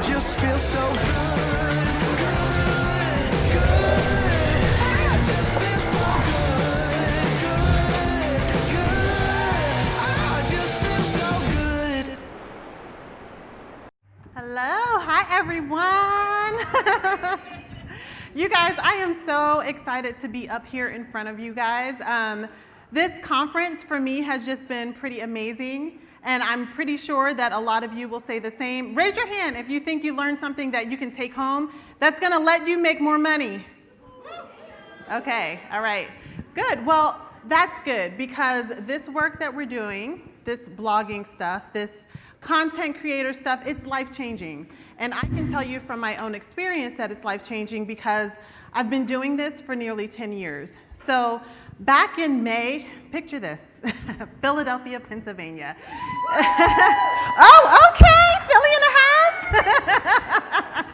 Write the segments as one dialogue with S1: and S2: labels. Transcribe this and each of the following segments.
S1: just feel so good, good, good. I just feel so good, good, good. I just feel so good.
S2: Hello, hi everyone. You guys, I am so excited to be up here in front of you guys. This conference for me has just been pretty amazing, and I'm pretty sure that a lot of you will say the same. Raise your hand if you think you learned something that you can take home that's gonna let you make more money. Okay, all right, good. Well, that's good, because this work that we're doing, this blogging stuff, this content creator stuff, it's life-changing. And I can tell you from my own experience that it's life-changing because I've been doing this for nearly 10 years. So back in May, picture this, Philadelphia, Pennsylvania. Oh, okay, Philly in the house.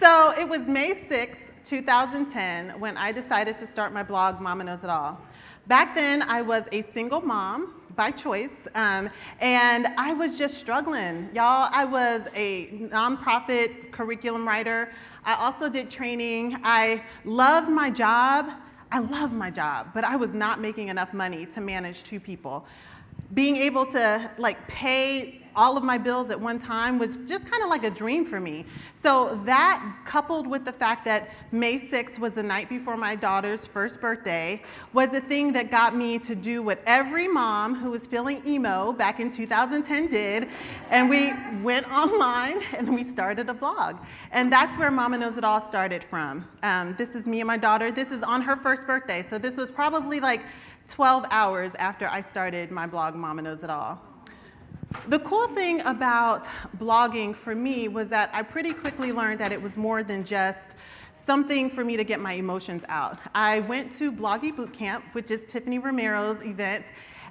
S2: So it was May 6th, 2010, when I decided to start my blog, Mama Knows It All. Back then, I was a single mom by choice, and I was just struggling. Y'all, I was a nonprofit curriculum writer. I also did training. I loved my job. But I was not making enough money to manage 2 people. Being able to pay all of my bills at one time was just kind of like a dream for me. So that, coupled with the fact that May 6th was the night before my daughter's first birthday, was a thing that got me to do what every mom who was feeling emo back in 2010 did, and we went online and we started a blog. And that's where Mama Knows It All started from. This is me and my daughter. This is on her first birthday, so this was probably like 12 hours after I started my blog, Mama Knows It All. The cool thing about blogging for me was that I pretty quickly learned that it was more than just something for me to get my emotions out. I went to Bloggy Bootcamp, which is Tiffany Romero's event,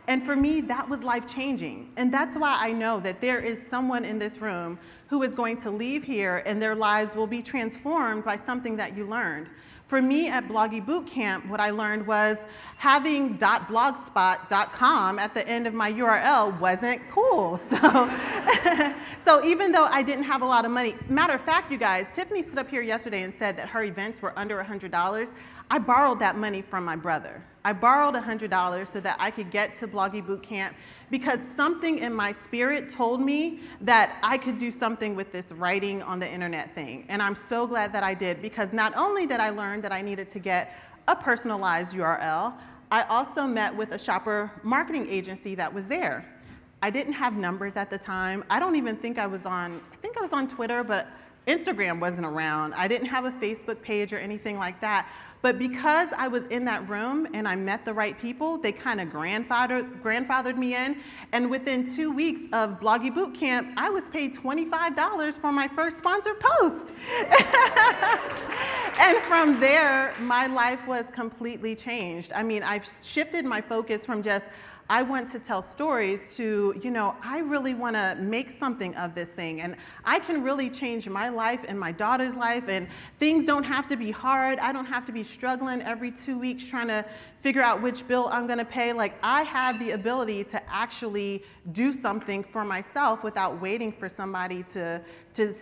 S2: and for me, that was life-changing. And that's why I know that there is someone in this room who is going to leave here and their lives will be transformed by something that you learned. For me at Bloggy Bootcamp, what I learned was having .blogspot.com at the end of my URL wasn't cool. So even though I didn't have a lot of money, matter of fact, you guys, Tiffany stood up here yesterday and said that her events were under $100. I borrowed that money from my brother. I borrowed $100 so that I could get to Bloggy Bootcamp because something in my spirit told me that I could do something with this writing on the internet thing. And I'm so glad that I did, because not only did I learn that I needed to get a personalized URL, I also met with a shopper marketing agency that was there. I didn't have numbers at the time. I don't even think I was on Twitter, but Instagram wasn't around. I didn't have a Facebook page or anything like that. But because I was in that room and I met the right people, they kind of grandfathered me in. And within 2 weeks of Bloggy Bootcamp, I was paid $25 for my first sponsored post. And from there, my life was completely changed. I mean, I've shifted my focus from just, I want to tell stories to, I really want to make something of this thing, and I can really change my life and my daughter's life, and things don't have to be hard. I don't have to be struggling every 2 weeks trying to figure out which bill I'm going to pay. I have the ability to actually do something for myself without waiting for somebody to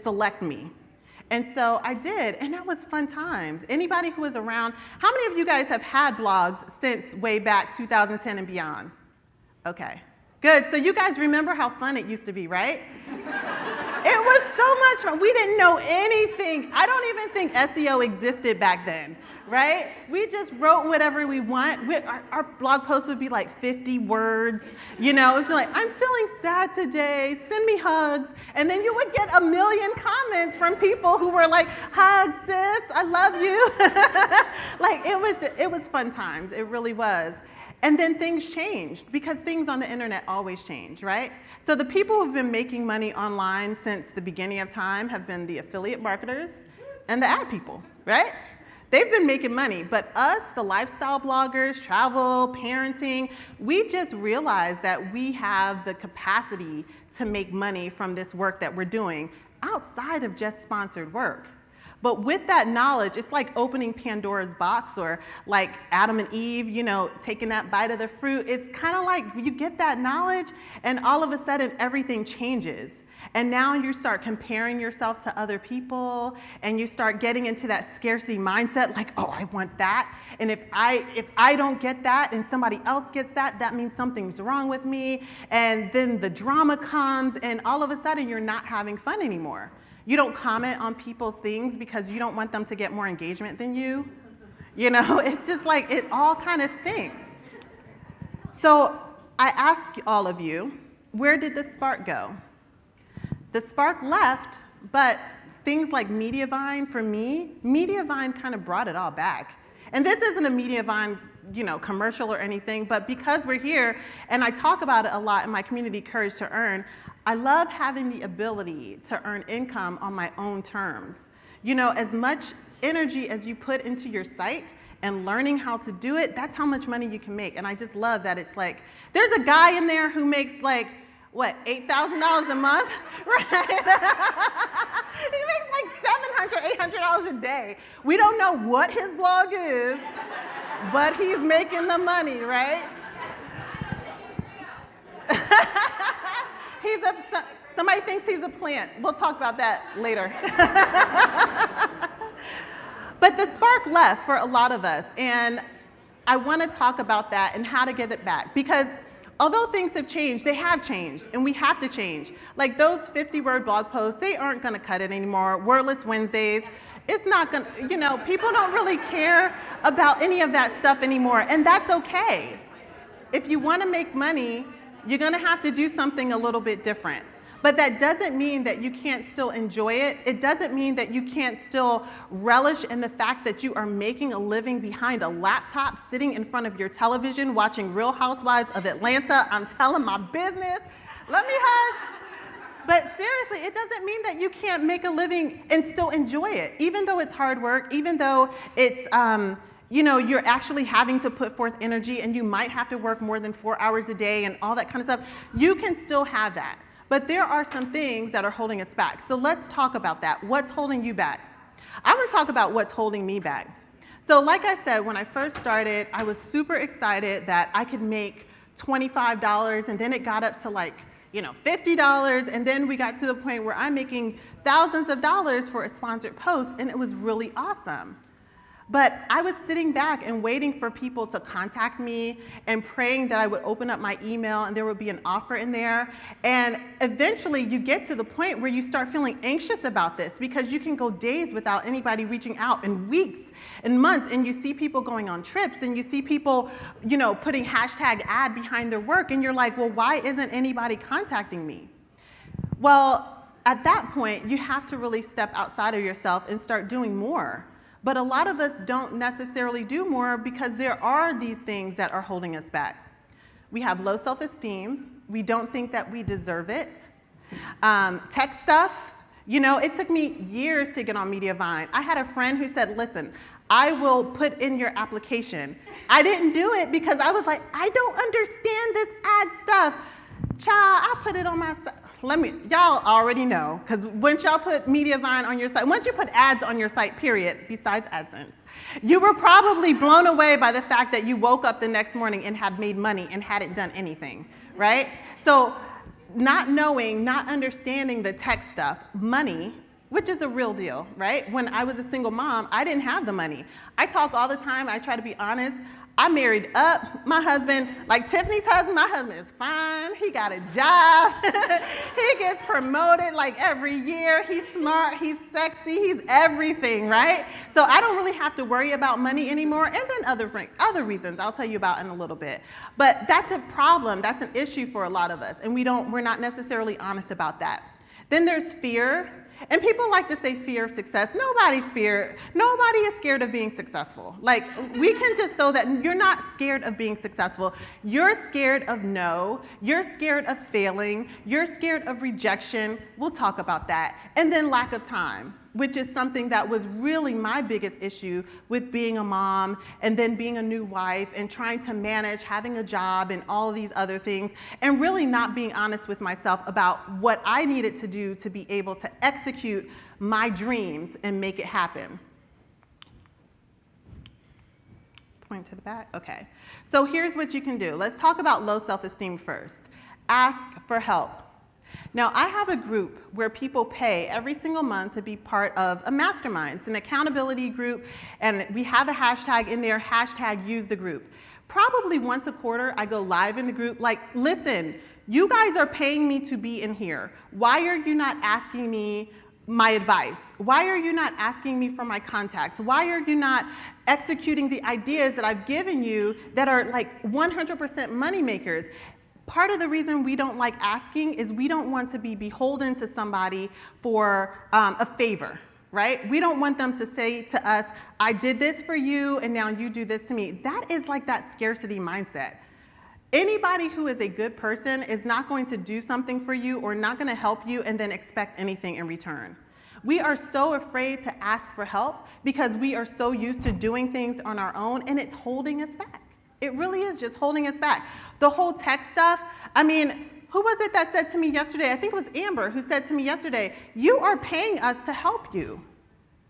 S2: select me. And so I did, and that was fun times. Anybody who was around, how many of you guys have had blogs since way back 2010 and beyond? Okay, good. So you guys remember how fun it used to be, right? It was so much fun. We didn't know anything. I don't even think SEO existed back then, right? We just wrote whatever we want. Our blog posts would be like 50 words. It would be like, I'm feeling sad today, send me hugs. And then you would get a million comments from people who were like, hugs, sis, I love you. It was fun times. It really was. And then things changed, because things on the internet always change, right? So the people who've been making money online since the beginning of time have been the affiliate marketers and the ad people, right? They've been making money, but us, the lifestyle bloggers, travel, parenting, we just realized that we have the capacity to make money from this work that we're doing outside of just sponsored work. But with that knowledge, it's like opening Pandora's box, or like Adam and Eve, taking that bite of the fruit. It's kind of like you get that knowledge and all of a sudden everything changes. And now you start comparing yourself to other people, and you start getting into that scarcity mindset, like, oh, I want that. And if I don't get that and somebody else gets that, that means something's wrong with me. And then the drama comes, and all of a sudden you're not having fun anymore. You don't comment on people's things because you don't want them to get more engagement than you. You know, it's just like it all kind of stinks. So I ask all of you, where did the spark go? The spark left, but things like Mediavine, for me, Mediavine kind of brought it all back. And this isn't a Mediavine, commercial or anything, but because we're here, and I talk about it a lot in my community, Courage to Earn, I love having the ability to earn income on my own terms. As much energy as you put into your site and learning how to do it, that's how much money you can make. And I just love that it's like, there's a guy in there who makes like, what, $8,000 a month, right? He makes like $700, $800 a day. We don't know what his blog is, but he's making the money, right? Somebody thinks he's a plant. We'll talk about that later. But the spark left for a lot of us, and I want to talk about that and how to get it back. Because although things have changed, they have changed, and we have to change. Like those 50-word blog posts, they aren't going to cut it anymore. Wordless Wednesdays, it's not going to, people don't really care about any of that stuff anymore, and that's okay. If you want to make money, you're going to have to do something a little bit different. But that doesn't mean that you can't still enjoy it. It doesn't mean that you can't still relish in the fact that you are making a living behind a laptop, sitting in front of your television, watching Real Housewives of Atlanta. I'm telling my business. Let me hush. But seriously, it doesn't mean that you can't make a living and still enjoy it, even though it's hard work, even though it's you're actually having to put forth energy, and you might have to work more than 4 hours a day and all that kind of stuff. You can still have that. But there are some things that are holding us back. So let's talk about that. What's holding you back? I want to talk about what's holding me back. So like I said, when I first started, I was super excited that I could make $25, and then it got up to like, $50, and then we got to the point where I'm making thousands of dollars for a sponsored post, and it was really awesome. But I was sitting back and waiting for people to contact me and praying that I would open up my email and there would be an offer in there. And eventually you get to the point where you start feeling anxious about this, because you can go days without anybody reaching out, and weeks and months, and you see people going on trips, and you see people, putting hashtag ad behind their work, and you're like, well, why isn't anybody contacting me? Well, at that point, you have to really step outside of yourself and start doing more. But a lot of us don't necessarily do more because there are these things that are holding us back. We have low self-esteem. We don't think that we deserve it. Tech stuff, it took me years to get on Mediavine. I had a friend who said, listen, I will put in your application. I didn't do it because I was like, I don't understand this ad stuff. Child, I put it on my site. Y'all already know, because once y'all put Mediavine on your site, once you put ads on your site, period, besides AdSense, you were probably blown away by the fact that you woke up the next morning and had made money and hadn't done anything, right? So not knowing, not understanding the tech stuff, money, which is a real deal, right? When I was a single mom, I didn't have the money. I talk all the time, I try to be honest. I married up. My husband, like Tiffany's husband, my husband is fine. He got a job. He gets promoted like every year. He's smart, he's sexy, he's everything, right? So I don't really have to worry about money anymore. And then other reasons I'll tell you about in a little bit. But that's a problem, that's an issue for a lot of us. And we're not necessarily honest about that. Then there's fear. And people like to say fear of success. Nobody is scared of being successful. Like, we can just throw that, you're not scared of being successful. You're scared of no, you're scared of failing, you're scared of rejection. We'll talk about that. And then lack of time, which is something that was really my biggest issue with being a mom and then being a new wife and trying to manage having a job and all of these other things, and really not being honest with myself about what I needed to do to be able to execute my dreams and make it happen. Point to the back, okay. So here's what you can do. Let's talk about low self-esteem first. Ask for help. Now, I have a group where people pay every single month to be part of a mastermind. It's an accountability group, and we have a hashtag in there, hashtag use the group. Probably once a quarter, I go live in the group, like, listen, you guys are paying me to be in here. Why are you not asking me my advice? Why are you not asking me for my contacts? Why are you not executing the ideas that I've given you that are like 100% money makers? Part of the reason we don't like asking is we don't want to be beholden to somebody for a favor, right? We don't want them to say to us, I did this for you and now you do this to me. That is like that scarcity mindset. Anybody who is a good person is not going to do something for you or not going to help you and then expect anything in return. We are so afraid to ask for help because we are so used to doing things on our own, and it's holding us back. It really is just holding us back. The whole tech stuff, I mean, who was it that said to me yesterday? I think it was Amber who said to me yesterday, you are paying us to help you.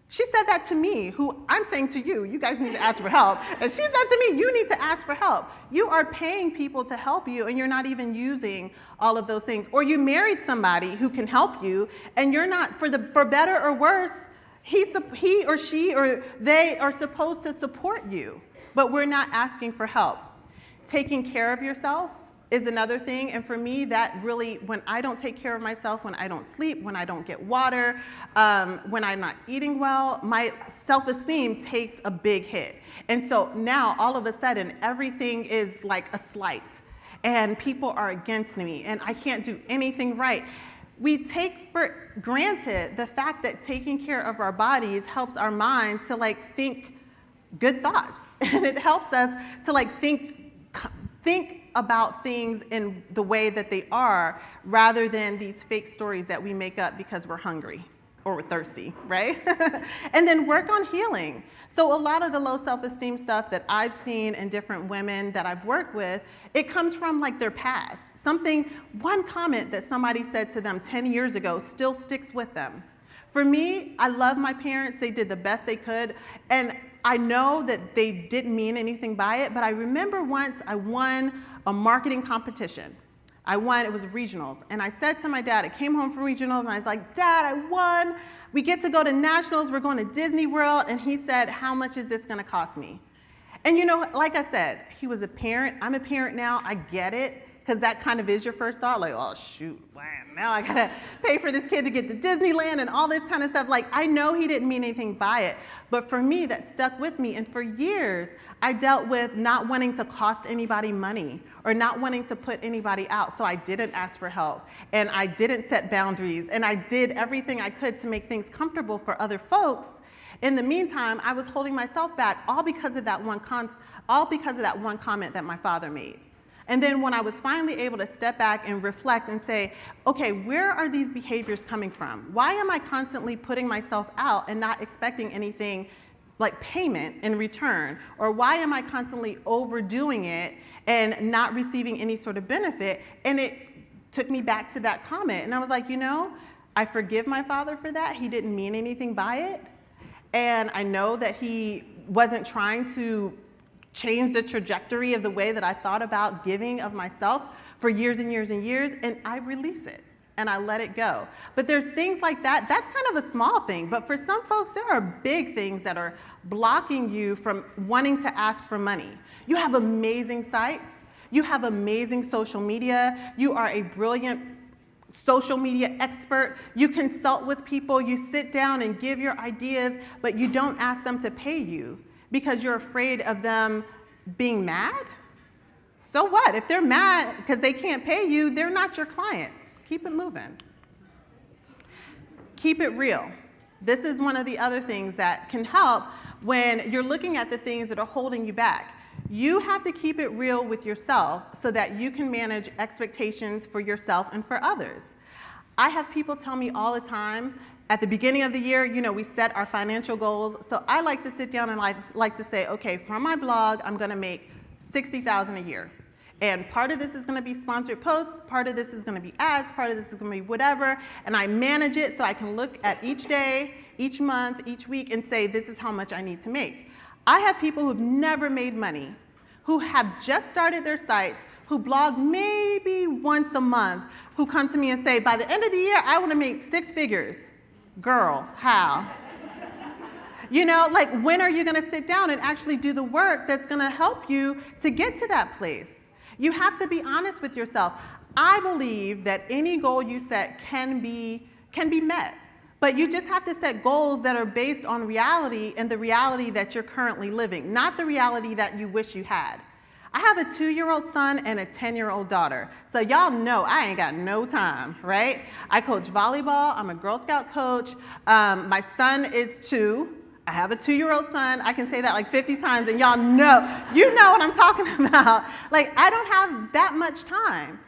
S2: She said that to me, who I'm saying to you, you guys need to ask for help. And she said to me, you need to ask for help. You are paying people to help you and you're not even using all of those things. Or you married somebody who can help you and you're not, for better or worse, he or she or they are supposed to support you, but we're not asking for help. Taking care of yourself is another thing, and for me, that really, when I don't take care of myself, when I don't sleep, when I don't get water, when I'm not eating well, my self-esteem takes a big hit. And so now, all of a sudden, everything is like a slight, and people are against me, and I can't do anything right. We take for granted the fact that taking care of our bodies helps our minds to like think good thoughts, and it helps us to like think about things in the way that they are rather than these fake stories that we make up because we're hungry or we're thirsty, right? And then work on healing. So a lot of the low self-esteem stuff that I've seen in different women that I've worked with, it comes from like their past. One comment that somebody said to them 10 years ago still sticks with them. For me, I love my parents. They did the best they could. And I know that they didn't mean anything by it, but I remember once I won a marketing competition. It was regionals. And I said to my dad, I came home from regionals, and I was like, Dad, I won. We get to go to nationals. We're going to Disney World. And he said, how much is this going to cost me? And you know, like I said, he was a parent. I'm a parent now. I get it. Because that kind of is your first thought, like, oh, shoot, man, now I gotta pay for this kid to get to Disneyland and all this kind of stuff. Like, I know he didn't mean anything by it, but for me, that stuck with me. And for years, I dealt with not wanting to cost anybody money or not wanting to put anybody out. So I didn't ask for help, and I didn't set boundaries, and I did everything I could to make things comfortable for other folks. In the meantime, I was holding myself back, all because of that one comment that my father made. And then when I was finally able to step back and reflect and say, okay, where are these behaviors coming from? Why am I constantly putting myself out and not expecting anything like payment in return? Or why am I constantly overdoing it and not receiving any sort of benefit? And it took me back to that comment. And I was like, you know, I forgive my father for that. He didn't mean anything by it. And I know that he wasn't trying to change the trajectory of the way that I thought about giving of myself for years and years and years, and I release it and I let it go. But there's things like that, that's kind of a small thing, but for some folks, there are big things that are blocking you from wanting to ask for money. You have amazing sites, you have amazing social media, you are a brilliant social media expert, you consult with people, you sit down and give your ideas, but you don't ask them to pay you, because you're afraid of them being mad? So what? If they're mad because they can't pay you, they're not your client. Keep it moving. Keep it real. This is one of the other things that can help when you're looking at the things that are holding you back. You have to keep it real with yourself so that you can manage expectations for yourself and for others. I have people tell me all the time, at the beginning of the year, you know, we set our financial goals. So I like to sit down and like to say, okay, from my blog, I'm gonna make $60,000 a year. And part of this is gonna be sponsored posts, part of this is gonna be ads, part of this is gonna be whatever. And I manage it so I can look at each day, each month, each week, and say, this is how much I need to make. I have people who've never made money, who have just started their sites, who blog maybe once a month, who come to me and say, by the end of the year, I want to make 6 figures. Girl, how? You know, like, when are you going to sit down and actually do the work that's going to help you to get to that place? You have to be honest with yourself. I believe that any goal you set can be met, but you just have to set goals that are based on reality and the reality that you're currently living, not the reality that you wish you had. I have a 2-year-old son and a 10-year-old daughter, so y'all know I ain't got no time, right? I coach volleyball. I'm a Girl Scout coach. My son is 2. I have a 2-year-old son. I can say that like 50 times, and y'all know, you know what I'm talking about. Like, I don't have that much time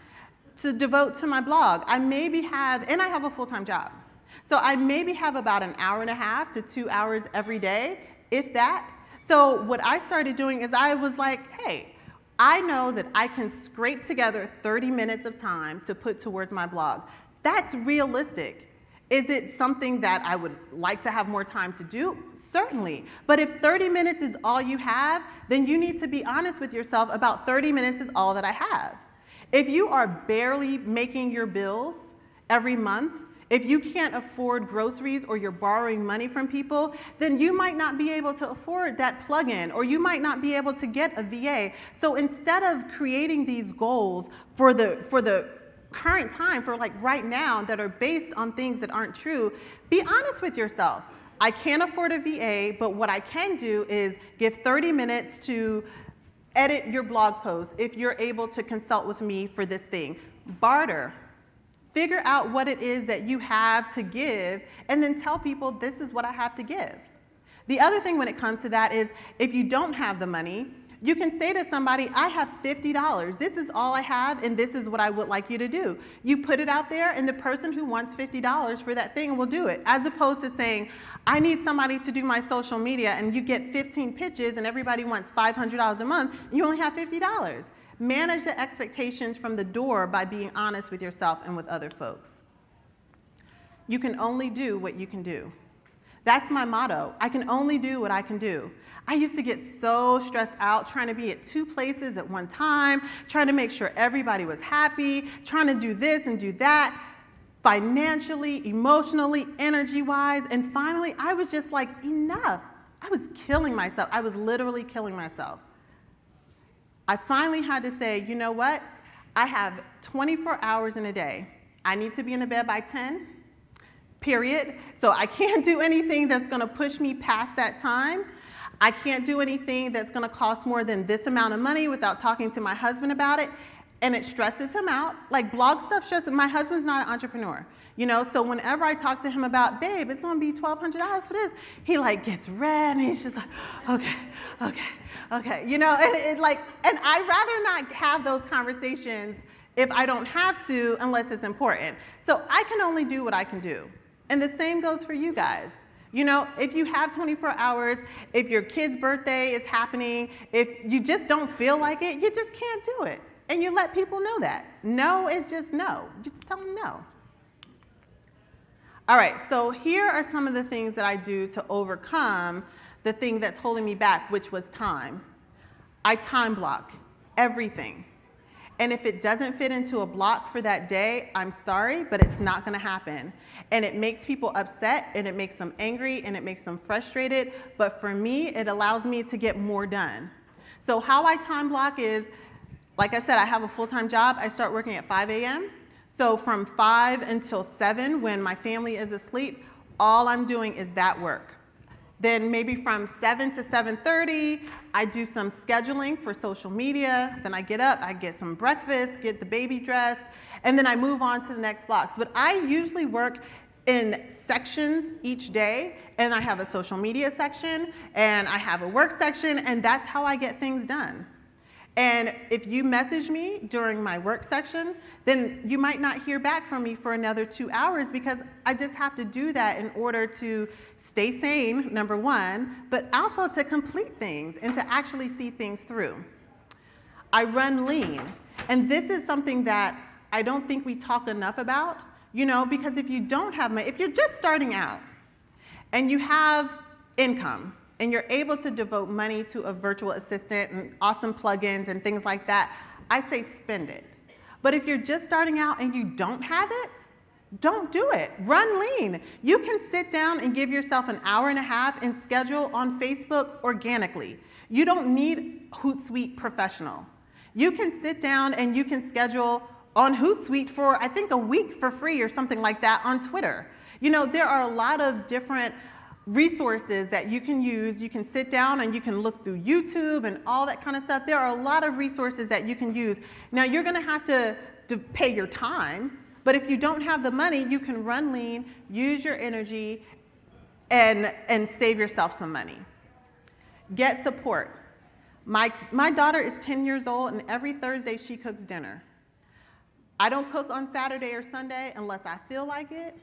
S2: to devote to my blog. I maybe have, and I have a full-time job. So I maybe have about an hour and a half to 2 hours every day, if that. So what I started doing is I was like, hey, I know that I can scrape together 30 minutes of time to put towards my blog. That's realistic. Is it something that I would like to have more time to do? Certainly. But if 30 minutes is all you have, then you need to be honest with yourself about 30 minutes is all that I have. If you are barely making your bills every month, if you can't afford groceries or you're borrowing money from people, then you might not be able to afford that plugin, or you might not be able to get a VA. So instead of creating these goals for the current time, for like right now, that are based on things that aren't true, be honest with yourself. I can't afford a VA, but what I can do is give 30 minutes to edit your blog post if you're able to consult with me for this thing. Barter. Figure out what it is that you have to give, and then tell people this is what I have to give. The other thing when it comes to that is, if you don't have the money, you can say to somebody, I have $50. This is all I have, and this is what I would like you to do. You put it out there, and the person who wants $50 for that thing will do it, as opposed to saying, I need somebody to do my social media, and you get 15 pitches, and everybody wants $500 a month, and you only have $50. Manage the expectations from the door by being honest with yourself and with other folks. You can only do what you can do. That's my motto. I can only do what I can do. I used to get so stressed out trying to be at 2 places at one time, trying to make sure everybody was happy, trying to do this and do that, financially, emotionally, energy-wise, and finally I was just like, enough. I was killing myself. I was literally killing myself. I finally had to say, you know what? I have 24 hours in a day. I need to be in the bed by 10, period. So I can't do anything that's going to push me past that time. I can't do anything that's going to cost more than this amount of money without talking to my husband about it. And it stresses him out. Like, blog stuff stresses. My husband's not an entrepreneur, you know, so whenever I talk to him about, babe, it's going to be $1,200 for this, he like gets red, and he's just like, okay, you know, and I'd rather not have those conversations if I don't have to, unless it's important. So I can only do what I can do. And the same goes for you guys. You know, if you have 24 hours, if your kid's birthday is happening, if you just don't feel like it, you just can't do it. And you let people know that. No is just no. You just tell them no. All right, so here are some of the things that I do to overcome the thing that's holding me back, which was time. I time block everything. And if it doesn't fit into a block for that day, I'm sorry, but it's not gonna happen. And it makes people upset, and it makes them angry, and it makes them frustrated. But for me, it allows me to get more done. So how I time block is, like I said, I have a full-time job. I start working at 5 a.m. So from 5 until 7, when my family is asleep, all I'm doing is that work. Then maybe from 7 to 7:30, I do some scheduling for social media. Then I get up, I get some breakfast, get the baby dressed, and then I move on to the next blocks. But I usually work in sections each day, and I have a social media section, and I have a work section, and that's how I get things done. And if you message me during my work section, then you might not hear back from me for another 2 hours, because I just have to do that in order to stay sane, number one, but also to complete things and to actually see things through. I run lean. And this is something that I don't think we talk enough about, you know, because if you don't have money, if you're just starting out and you have income, and you're able to devote money to a virtual assistant and awesome plugins and things like that, I say spend it. But if you're just starting out and you don't have it, don't do it. Run lean. You can sit down and give yourself an hour and a half and schedule on Facebook organically. You don't need Hootsuite Professional. You can sit down and you can schedule on Hootsuite for, I think, a week for free or something like that on Twitter. You know, there are a lot of different resources that you can use. You can sit down and you can look through YouTube and all that kind of stuff. There are a lot of resources that you can use. Now, you're going to have to pay your time, but if you don't have the money, you can run lean, use your energy, and save yourself some money. Get support. My daughter is 10 years old, and every Thursday she cooks dinner. I don't cook on Saturday or Sunday unless I feel like it.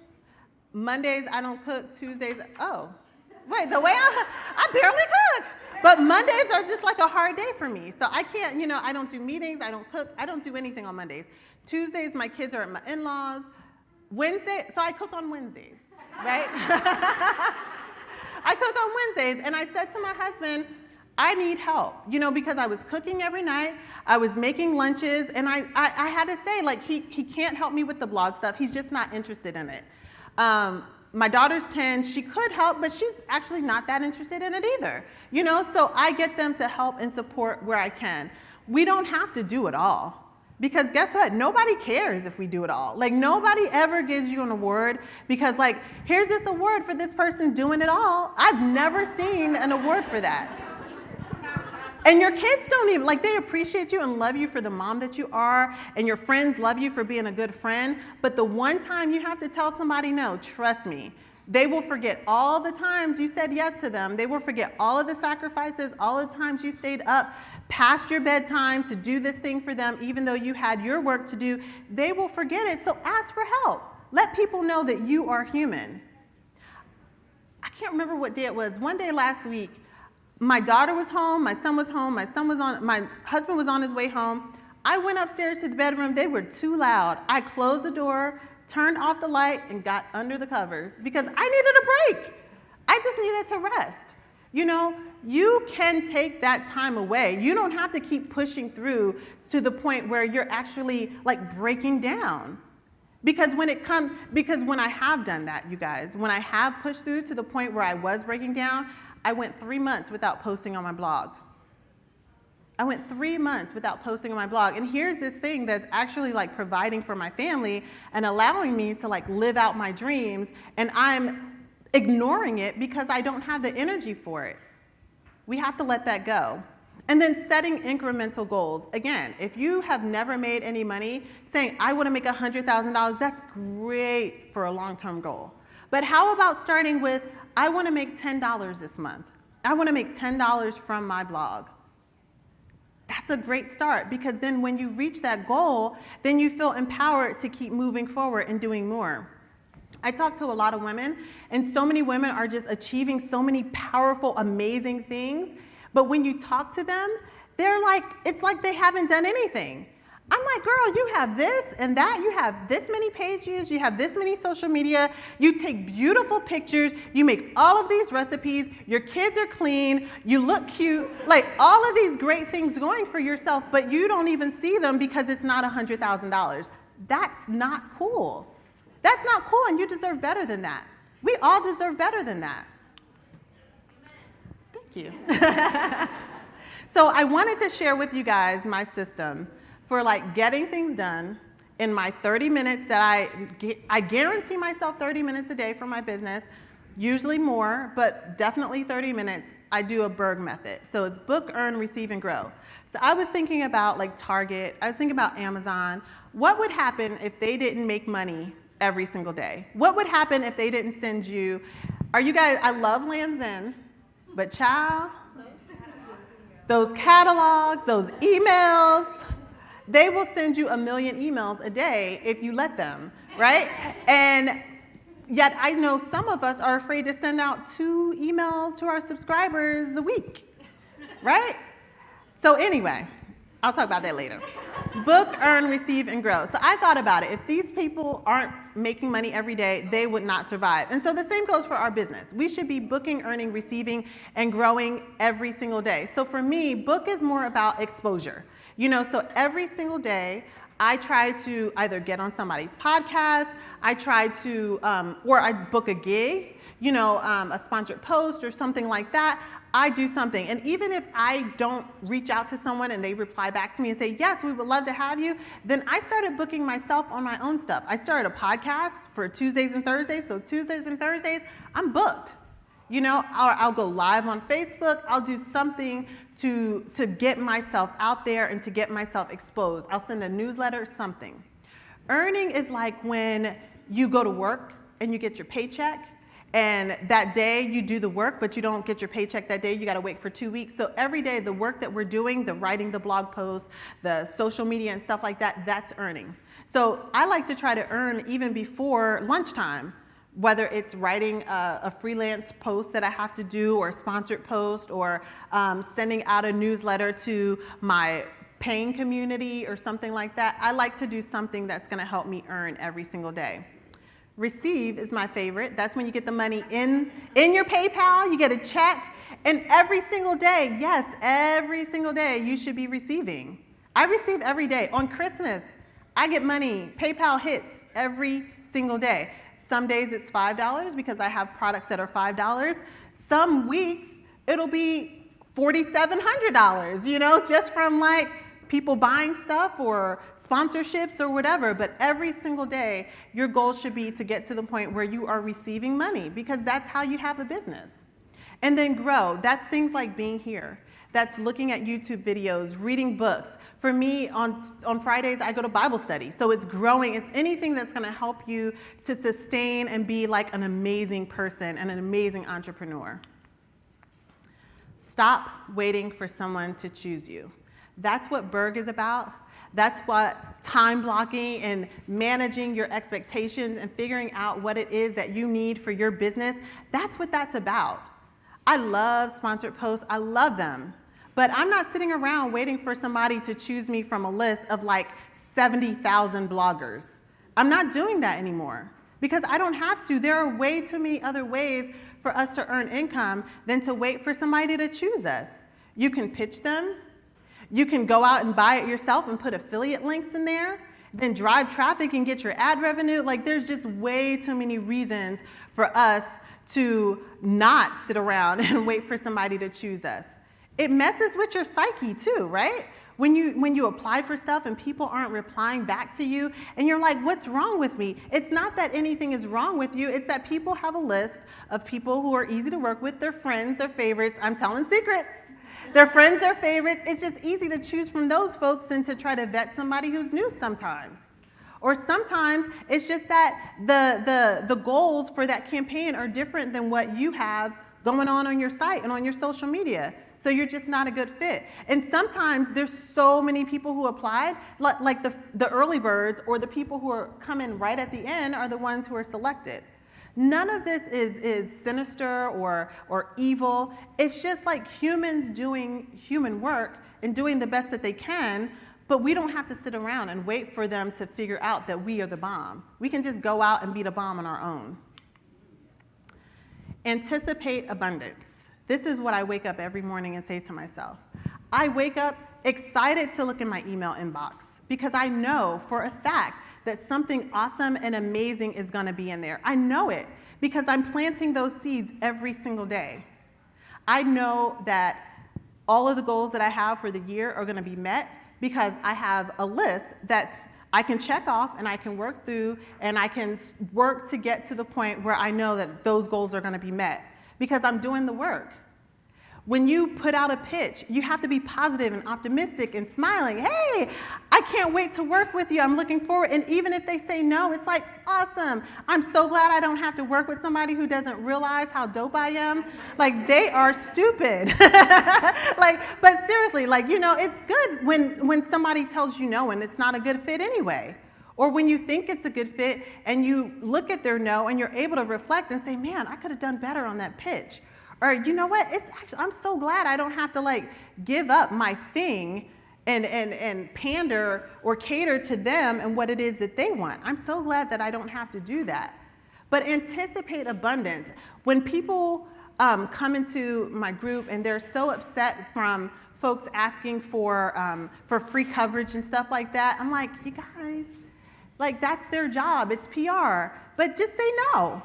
S2: Mondays, I don't cook. Tuesdays, wait, the way I barely cook. But Mondays are just like a hard day for me. So I can't, you know, I don't do meetings, I don't cook, I don't do anything on Mondays. Tuesdays, my kids are at my in-laws. Wednesday, so I cook on Wednesdays, right? I cook on Wednesdays, and I said to my husband, I need help, you know, because I was cooking every night, I was making lunches, and I had to say, like, he can't help me with the blog stuff. He's just not interested in it. My daughter's 10, she could help, but she's actually not that interested in it either. You know, so I get them to help and support where I can. We don't have to do it all. Because guess what? Nobody cares if we do it all. Like, nobody ever gives you an award because, like, here's this award for this person doing it all. I've never seen an award for that. And your kids don't even, like, they appreciate you and love you for the mom that you are, and your friends love you for being a good friend. But the one time you have to tell somebody no, trust me, they will forget all the times you said yes to them. They will forget all of the sacrifices, all the times you stayed up past your bedtime to do this thing for them, even though you had your work to do. They will forget it. So ask for help. Let people know that you are human. I can't remember what day it was. One day last week, my daughter was home, my son was home, my husband was on his way home. I went upstairs to the bedroom. They were too loud. I closed the door, turned off the light, and got under the covers because I needed a break. I just needed to rest. You know, you can take that time away. You don't have to keep pushing through to the point where you're actually like breaking down. Because when I have done that, you guys, when I have pushed through to the point where I was breaking down, I went 3 months without posting on my blog. I went 3 months without posting on my blog. And here's this thing that's actually like providing for my family and allowing me to like live out my dreams. And I'm ignoring it because I don't have the energy for it. We have to let that go. And then setting incremental goals. Again, if you have never made any money, saying, I want to make $100,000, that's great for a long-term goal. But how about starting with, I want to make $10 this month. I want to make $10 from my blog. That's a great start because then when you reach that goal, then you feel empowered to keep moving forward and doing more. I talk to a lot of women, and so many women are just achieving so many powerful, amazing things. But when you talk to them, they're like, it's like they haven't done anything. I'm like, girl, you have this and that. You have this many page views. You have this many social media. You take beautiful pictures. You make all of these recipes. Your kids are clean. You look cute. Like all of these great things going for yourself, but you don't even see them because it's not $100,000. That's not cool. That's not cool, and you deserve better than that. We all deserve better than that. Thank you. So I wanted to share with you guys my system for like getting things done in my 30 minutes that I guarantee myself 30 minutes a day for my business, usually more, but definitely 30 minutes. I do a Berg method. So it's book, earn, receive, and grow. So I was thinking about like Target. I was thinking about Amazon. What would happen if they didn't make money every single day? What would happen if they didn't send you, are you guys, I love Land's End, but child, those catalogs, those emails, they will send you 1 million emails a day if you let them, right? And yet I know some of us are afraid to send out 2 emails to our subscribers a week, right? So anyway, I'll talk about that later. Book, earn, receive, and grow. So I thought about it. If these people aren't making money every day, they would not survive. And so the same goes for our business. We should be booking, earning, receiving, and growing every single day. So for me, book is more about exposure. So every single day, I try to either get on somebody's podcast, I try to, or I book a gig, a sponsored post or something like that. I do something. And even if I don't reach out to someone and they reply back to me and say, yes, we would love to have you, then I started booking myself on my own stuff. I started a podcast for Tuesdays and Thursdays. So Tuesdays and Thursdays, I'm booked. I'll go live on Facebook. I'll do something to get myself out there and to get myself exposed. I'll send a newsletter, something. Earning is like when you go to work and you get your paycheck. And that day you do the work, but you don't get your paycheck that day. You got to wait for 2 weeks. So every day the work that we're doing, the writing, the blog posts, the social media and stuff like that, that's earning. So I like to try to earn even before lunchtime, whether it's writing a freelance post that I have to do or a sponsored post or sending out a newsletter to my paying community or something like that. I like to do something that's going to help me earn every single day. Receive is my favorite. That's when you get the money in your PayPal, you get a check, and every single day, yes, every single day you should be receiving. I receive every day. On Christmas, I get money, PayPal hits every single day. Some days it's $5 because I have products that are $5. Some weeks it'll be $4,700, just from like people buying stuff or sponsorships or whatever, but every single day, your goal should be to get to the point where you are receiving money because that's how you have a business. And then grow, that's things like being here. That's looking at YouTube videos, reading books. For me, on Fridays, I go to Bible study. So it's growing, it's anything that's gonna help you to sustain and be like an amazing person and an amazing entrepreneur. Stop waiting for someone to choose you. That's what Berg is about. That's what time blocking and managing your expectations and figuring out what it is that you need for your business, that's what that's about. I love sponsored posts. I love them. But I'm not sitting around waiting for somebody to choose me from a list of like 70,000 bloggers. I'm not doing that anymore because I don't have to. There are way too many other ways for us to earn income than to wait for somebody to choose us. You can pitch them. You can go out and buy it yourself and put affiliate links in there, then drive traffic and get your ad revenue. Like there's just way too many reasons for us to not sit around and wait for somebody to choose us. It messes with your psyche too, right? When you apply for stuff and people aren't replying back to you and you're like, what's wrong with me? It's not that anything is wrong with you. It's that people have a list of people who are easy to work with, their friends, their favorites. I'm telling secrets. Their friends, their favorites. It's just easy to choose from those folks than to try to vet somebody who's new sometimes. Or sometimes it's just that the goals for that campaign are different than what you have going on your site and on your social media. So you're just not a good fit. And sometimes there's so many people who applied, like the early birds or the people who are coming right at the end are the ones who are selected. None of this is sinister or evil. It's just like humans doing human work and doing the best that they can, but we don't have to sit around and wait for them to figure out that we are the bomb. We can just go out and be the bomb on our own. Anticipate abundance. This is what I wake up every morning and say to myself. I wake up excited to look in my email inbox because I know for a fact that something awesome and amazing is going to be in there. I know it because I'm planting those seeds every single day. I know that all of the goals that I have for the year are going to be met because I have a list that's I can check off and I can work through and I can work to get to the point where I know that those goals are going to be met because I'm doing the work. When you put out a pitch, you have to be positive and optimistic and smiling. Hey, I can't wait to work with you. I'm looking forward. And even if they say no, it's like, awesome. I'm so glad I don't have to work with somebody who doesn't realize how dope I am. Like, they are stupid. But seriously, it's good when somebody tells you no and it's not a good fit anyway. Or when you think it's a good fit and you look at their no and you're able to reflect and say, man, I could have done better on that pitch. Or you know what? I'm so glad I don't have to give up my thing and pander or cater to them and what it is that they want. I'm so glad that I don't have to do that. But anticipate abundance. When people come into my group and they're so upset from folks asking for free coverage and stuff like that, I'm like, you guys, like that's their job, it's PR. But just say no,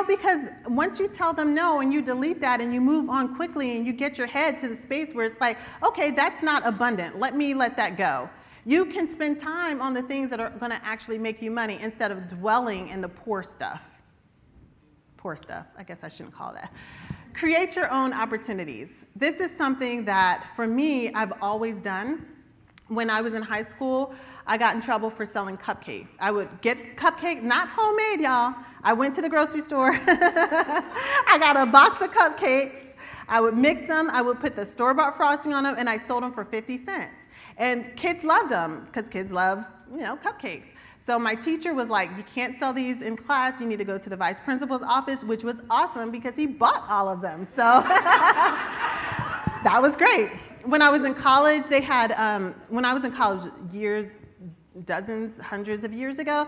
S2: because once you tell them no and you delete that and you move on quickly and you get your head to the space where it's like, okay, that's not abundant, let that go. You can spend time on the things that are gonna actually make you money instead of dwelling in the poor stuff. Poor stuff, I guess I shouldn't call that. Create your own opportunities. This is something that, for me, I've always done. When I was in high school, I got in trouble for selling cupcakes. I would get cupcakes, not homemade, y'all. I went to the grocery store. I got a box of cupcakes. I would mix them. I would put the store-bought frosting on them, and I sold them for 50 cents. And kids loved them, because kids love, cupcakes. So my teacher was like, you can't sell these in class, you need to go to the vice principal's office, which was awesome because he bought all of them. So that was great. When I was in college, they had, dozens, hundreds of years ago,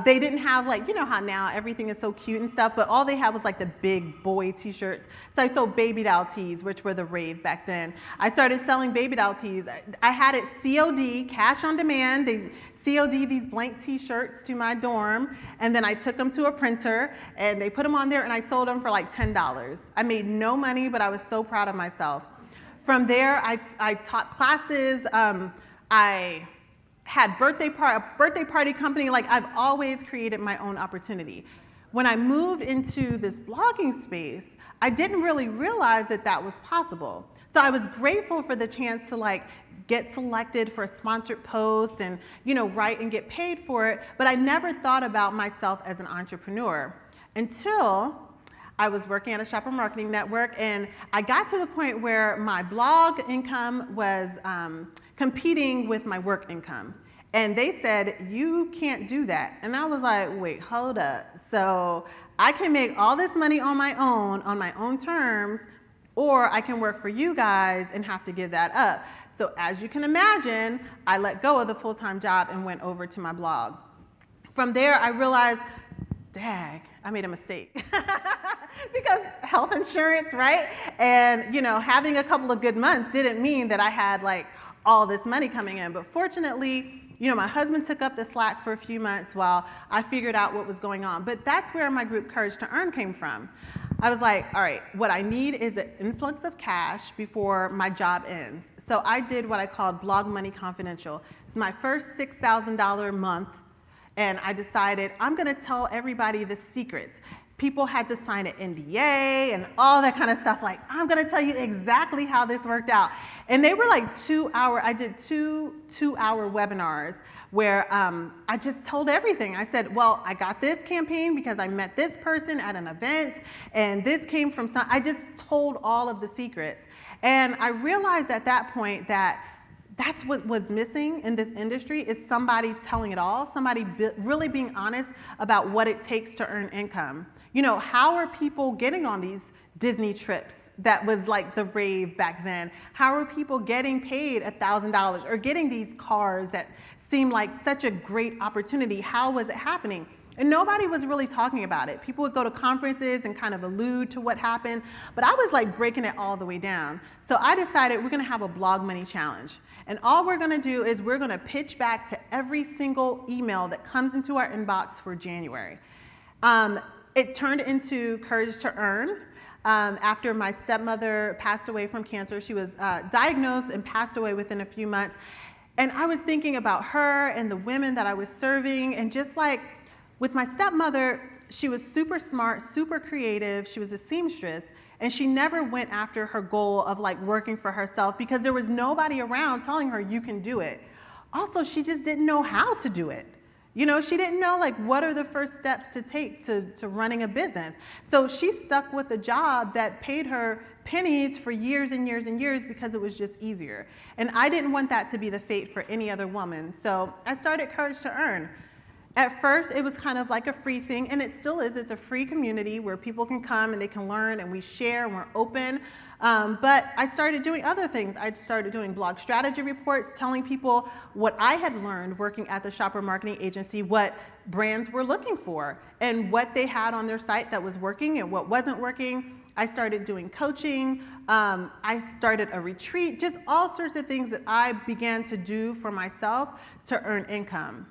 S2: they didn't have how now everything is so cute and stuff, but all they had was the big boy t-shirts. So I sold baby doll tees, which were the rave back then. I started selling baby doll tees. I had it COD, cash on demand. They COD these blank t-shirts to my dorm, and then I took them to a printer, and they put them on there, and I sold them for $10. I made no money, but I was so proud of myself. From there, I taught classes. I had a birthday party company. I've always created my own opportunity. When I moved into this blogging space, I didn't really realize that was possible. So I was grateful for the chance to get selected for a sponsored post and write and get paid for it, but I never thought about myself as an entrepreneur until I was working at a shopper marketing network, and I got to the point where my blog income was competing with my work income. And they said, you can't do that. And I was like, wait, hold up. So I can make all this money on my own terms, or I can work for you guys and have to give that up. So as you can imagine, I let go of the full-time job and went over to my blog. From there, I realized, dag, I made a mistake. Because health insurance, right? And having a couple of good months didn't mean that I had all this money coming in. But fortunately, my husband took up the slack for a few months while I figured out what was going on. But that's where my group Courage to Earn came from. I was like, all right, what I need is an influx of cash before my job ends. So I did what I called Blog Money Confidential. It's my first $6,000 month, and I decided I'm gonna tell everybody the secrets. People had to sign an NDA and all that kind of stuff. I'm gonna tell you exactly how this worked out. And they were 2 hour, I did two-hour webinars where I just told everything. I said, well, I got this campaign because I met this person at an event, and this came from I just told all of the secrets. And I realized at that point that that's what was missing in this industry, is somebody telling it all, somebody really being honest about what it takes to earn income. How are people getting on these Disney trips that was the rave back then? How are people getting paid $1,000 or getting these cars that seemed like such a great opportunity? How was it happening? And nobody was really talking about it. People would go to conferences and kind of allude to what happened, but I was breaking it all the way down. So I decided we're gonna have a blog money challenge. And all we're gonna do is we're gonna pitch back to every single email that comes into our inbox for January. It turned into Courage to Earn. After my stepmother passed away from cancer, she was diagnosed and passed away within a few months. And I was thinking about her and the women that I was serving, and just with my stepmother, she was super smart, super creative. She was a seamstress, and she never went after her goal of working for herself because there was nobody around telling her you can do it. Also, she just didn't know how to do it. She didn't know what are the first steps to take to running a business. So she stuck with a job that paid her pennies for years and years and years because it was just easier. And I didn't want that to be the fate for any other woman. So I started Courage to Earn. At first, it was kind of like a free thing, and it still is. It's a free community where people can come and they can learn, and we share, and we're open. But I started doing other things. I started doing blog strategy reports, telling people what I had learned working at the shopper marketing agency, what brands were looking for, and what they had on their site that was working and what wasn't working. I started doing coaching. I started a retreat, just all sorts of things that I began to do for myself to earn income.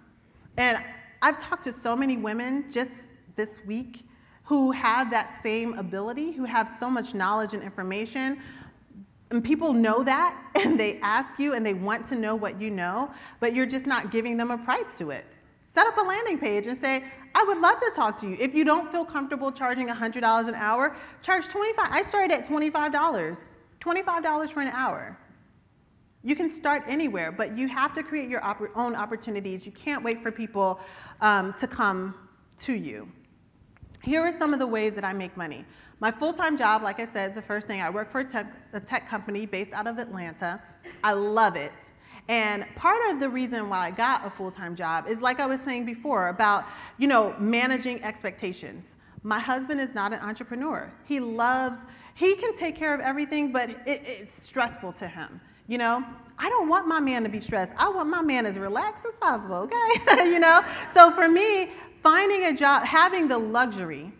S2: And I've talked to so many women just this week who have that same ability, who have so much knowledge and information. And people know that, and they ask you, and they want to know what you know, but you're just not giving them a price to it. Set up a landing page and say, I would love to talk to you. If you don't feel comfortable charging $100 an hour, charge $25. I started at $25. $25 for an hour. You can start anywhere, but you have to create your own opportunities. You can't wait for people to come to you. Here are some of the ways that I make money. My full-time job, like I said, is the first thing. I work for a tech company based out of Atlanta. I love it. And part of the reason why I got a full-time job is, like I was saying before, about, managing expectations. My husband is not an entrepreneur. He can take care of everything, but it's stressful to him. I don't want my man to be stressed. I want my man as relaxed as possible, okay? So for me, finding a job, having the luxury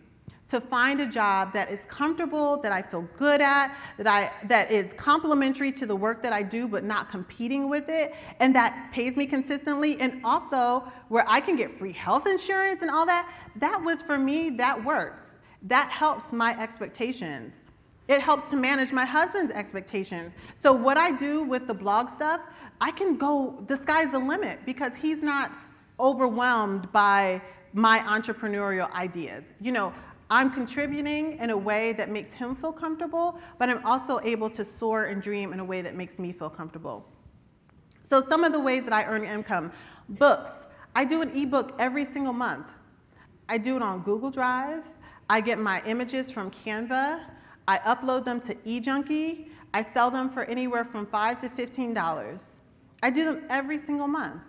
S2: to find a job that is comfortable, that I feel good at, that is complementary to the work that I do, but not competing with it, and that pays me consistently, and also where I can get free health insurance and all that, for me, that works. That helps my expectations. It helps to manage my husband's expectations. So what I do with the blog stuff, the sky's the limit, because he's not overwhelmed by my entrepreneurial ideas. I'm contributing in a way that makes him feel comfortable, but I'm also able to soar and dream in a way that makes me feel comfortable. So some of the ways that I earn income: books. I do an ebook every single month. I do it on Google Drive. I get my images from Canva. I upload them to eJunkie. I sell them for anywhere from $5 to $15. I do them every single month.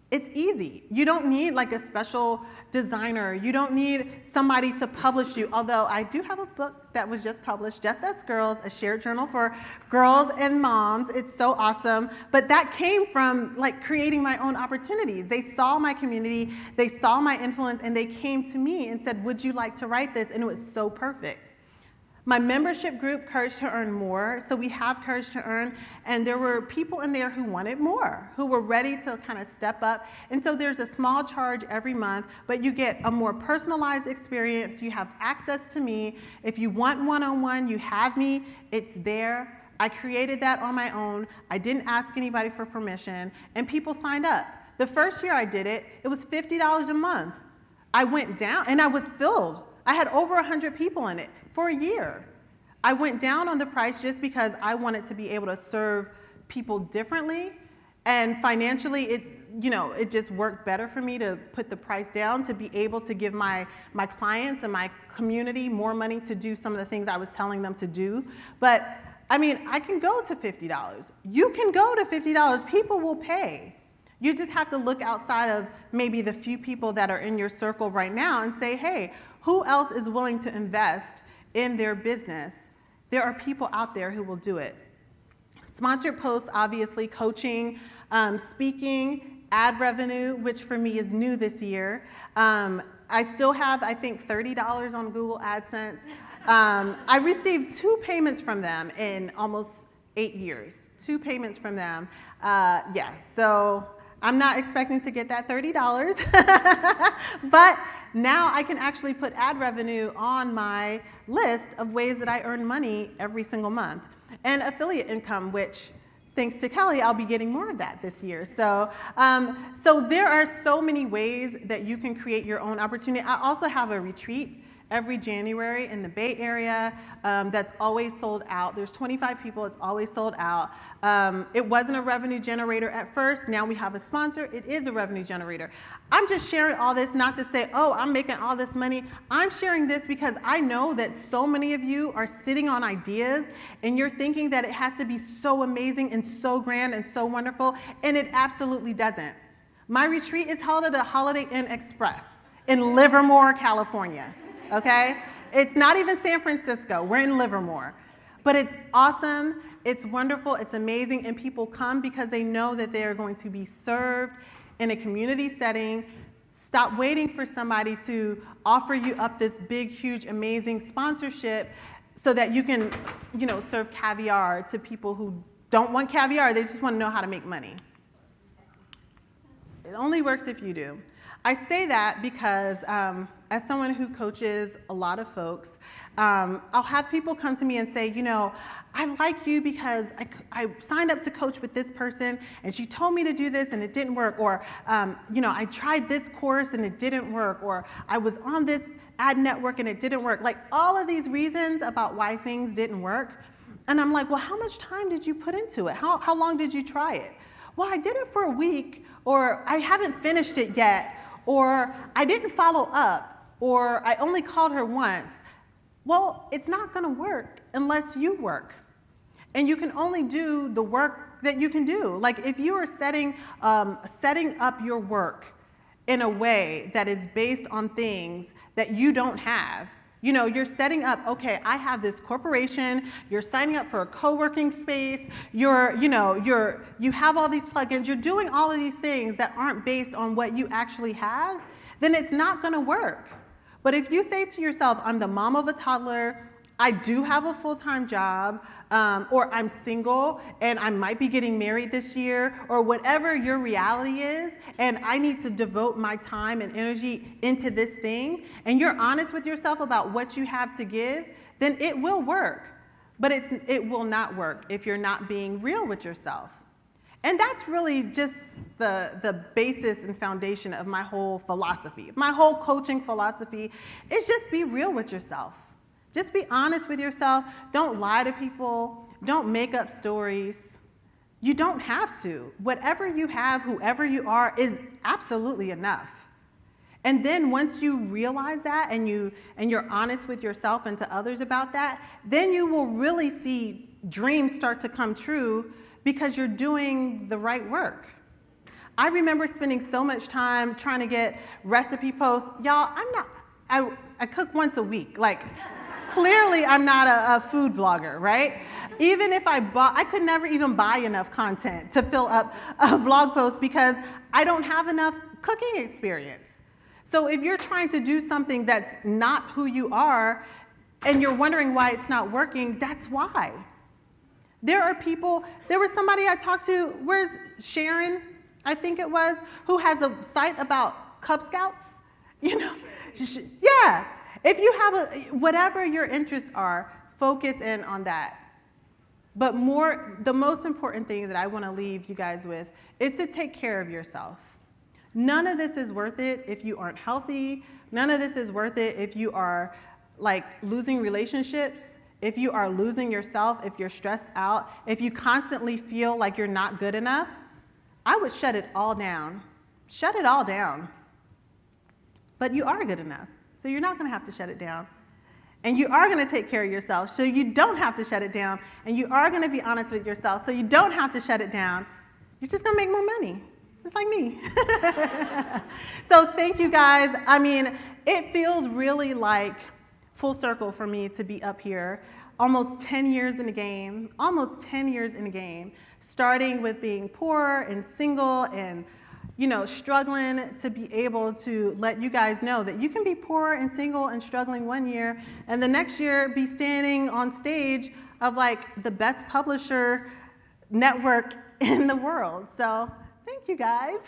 S2: It's easy. You don't need like a special designer. You don't need somebody to publish you, although I do have a book that was just published, Just Us Girls, a shared journal for girls and moms. It's so awesome. But that came from like creating my own opportunities. They saw my community, they saw my influence, and they came to me and said, would you like to write this? And it was so perfect. My membership group, Courage to Earn More, so we have Courage to Earn, and there were people in there who wanted more, who were ready to kind of step up. And so there's a small charge every month, but you get a more personalized experience. You have access to me. If you want one-on-one, you have me. It's there. I created that on my own. I didn't ask anybody for permission, and people signed up. The first year I did it, it was $50 a month. I went down, and I was filled. I had over 100 people in it for a year. I went down on the price just because I wanted to be able to serve people differently, and financially it just worked better for me to put the price down, to be able to give my clients and my community more money to do some of the things I was telling them to do. But I mean, I can go to $50. You can go to $50. People will pay. You just have to look outside of maybe the few people that are in your circle right now and say, hey, who else is willing to invest in their business? There are people out there who will do it. Sponsored posts, obviously, coaching, speaking, ad revenue, which for me is new this year. I still have, I think, $30 on Google AdSense. I received 2 payments from them in almost 8 years. 2 payments from them. So I'm not expecting to get that $30, but now I can actually put ad revenue on my list of ways that I earn money every single month. And affiliate income, which, thanks to Kelly, I'll be getting more of that this year. So there are so many ways that you can create your own opportunity. I also have a retreat every January in the Bay Area that's always sold out. There's 25 people, it's always sold out. It wasn't a revenue generator at first, now we have a sponsor, it is a revenue generator. I'm just sharing all this not to say, oh, I'm making all this money. I'm sharing this because I know that so many of you are sitting on ideas and you're thinking that it has to be so amazing and so grand and so wonderful, and it absolutely doesn't. My retreat is held at a Holiday Inn Express in Livermore, California, okay? It's not even San Francisco, we're in Livermore. But it's awesome, it's wonderful, it's amazing, and people come because they know that they are going to be served in a community setting. Stop waiting for somebody to offer you up this big, huge, amazing sponsorship so that you can, serve caviar to people who don't want caviar, they just want to know how to make money. It only works if you do. I say that because as someone who coaches a lot of folks, I'll have people come to me and say, I like you because I signed up to coach with this person and she told me to do this and it didn't work, or I tried this course and it didn't work, or I was on this ad network and it didn't work. Like all of these reasons about why things didn't work. And I'm like, well, how much time did you put into it? How long did you try it? Well, I did it for a week, or I haven't finished it yet, or I didn't follow up, or I only called her once. Well, it's not gonna work unless you work. And you can only do the work that you can do. Like if you are setting up your work in a way that is based on things that you don't have, you're setting up, okay, I have this corporation, you're signing up for a co-working space, you have all these plugins, you're doing all of these things that aren't based on what you actually have, then it's not gonna work. But if you say to yourself, I'm the mom of a toddler, I do have a full-time job, or I'm single and I might be getting married this year, or whatever your reality is, and I need to devote my time and energy into this thing, and you're honest with yourself about what you have to give, then it will work. But it will not work if you're not being real with yourself. And that's really just the basis and foundation of my whole philosophy. My whole coaching philosophy is just be real with yourself. Just be honest with yourself. Don't lie to people. Don't make up stories. You don't have to. Whatever you have, whoever you are, is absolutely enough. And then once you realize that and you're honest with yourself and to others about that, then you will really see dreams start to come true because you're doing the right work. I remember spending so much time trying to get recipe posts. Y'all, I cook once a week. Like, clearly I'm not a food blogger, right? Even if I could never even buy enough content to fill up a blog post because I don't have enough cooking experience. So if you're trying to do something that's not who you are and you're wondering why it's not working, that's why. There was somebody I talked to, where's Sharon, I think it was, who has a site about Cub Scouts, yeah. If you have whatever your interests are, focus in on that. But the most important thing that I want to leave you guys with is to take care of yourself. None of this is worth it if you aren't healthy. None of this is worth it if you are losing relationships, if you are losing yourself, if you're stressed out, if you constantly feel like you're not good enough. I would shut it all down. Shut it all down. But you are good enough. So you're not going to have to shut it down. And you are going to take care of yourself, so you don't have to shut it down. And you are going to be honest with yourself, so you don't have to shut it down. You're just going to make more money, just like me. So thank you, guys. I mean, it feels really like full circle for me to be up here, almost 10 years in the game, starting with being poor and single and struggling to be able to let you guys know that you can be poor and single and struggling one year, and the next year be standing on stage of the best publisher network in the world. So thank you guys.